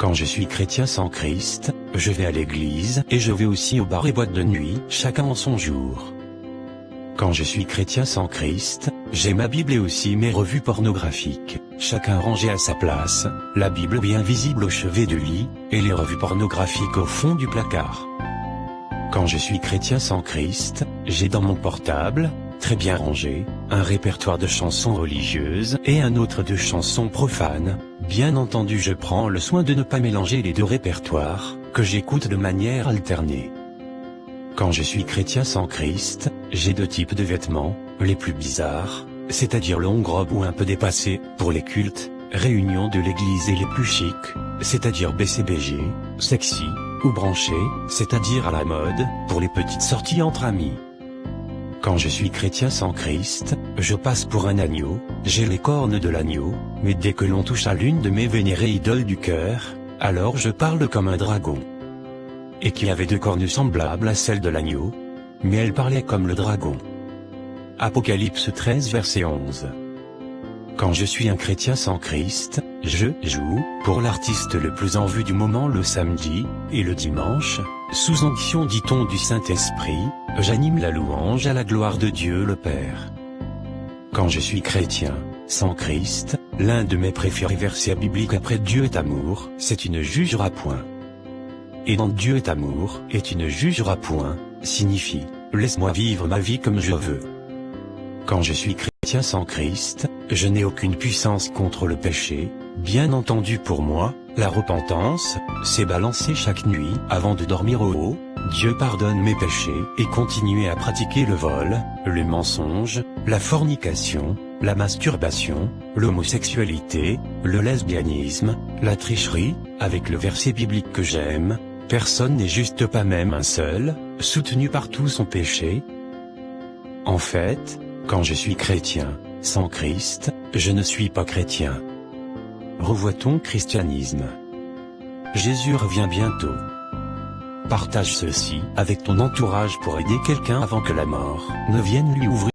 Quand je suis chrétien sans Christ, je vais à l'église et je vais aussi aux bars et boîtes de nuit, chacun en son jour. Quand je suis chrétien sans Christ, j'ai ma Bible et aussi mes revues pornographiques, chacun rangé à sa place, la Bible bien visible au chevet du lit, et les revues pornographiques au fond du placard. Quand je suis chrétien sans Christ, j'ai dans mon portable, très bien rangé, un répertoire de chansons religieuses et un autre de chansons profanes. Bien entendu, je prends le soin de ne pas mélanger les deux répertoires, que j'écoute de manière alternée. Quand je suis chrétien sans Christ, j'ai deux types de vêtements, les plus bizarres, c'est-à-dire longue robe ou un peu dépassée, pour les cultes, réunions de l'église, et les plus chics, c'est-à-dire BCBG, sexy, ou branché, c'est-à-dire à la mode, pour les petites sorties entre amis. Quand je suis chrétien sans Christ, je passe pour un agneau, j'ai les cornes de l'agneau, mais dès que l'on touche à l'une de mes vénérées idoles du cœur, alors je parle comme un dragon. Et qui avait deux cornes semblables à celles de l'agneau, mais elle parlait comme le dragon. Apocalypse 13 verset 11. Quand je suis un chrétien sans Christ, je joue, pour l'artiste le plus en vue du moment le samedi, et le dimanche, sous onction dit-on du Saint-Esprit, j'anime la louange à la gloire de Dieu le Père. Quand je suis chrétien, sans Christ, l'un de mes préférés versets bibliques après Dieu est amour, c'est une jugera point. Et dans Dieu est amour, et tu ne jugeras point, signifie, laisse-moi vivre ma vie comme je veux. Quand je suis chrétien sans Christ, je n'ai aucune puissance contre le péché, bien entendu pour moi, la repentance, c'est balancer chaque nuit avant de dormir au haut, Dieu pardonne mes péchés, et continuer à pratiquer le vol, le mensonge, la fornication, la masturbation, l'homosexualité, le lesbianisme, la tricherie, avec le verset biblique que j'aime, personne n'est juste, pas même un seul, soutenu par tout son péché. En fait, quand je suis chrétien, sans Christ, je ne suis pas chrétien. Revois ton christianisme. Jésus revient bientôt. Partage ceci avec ton entourage pour aider quelqu'un avant que la mort ne vienne lui ouvrir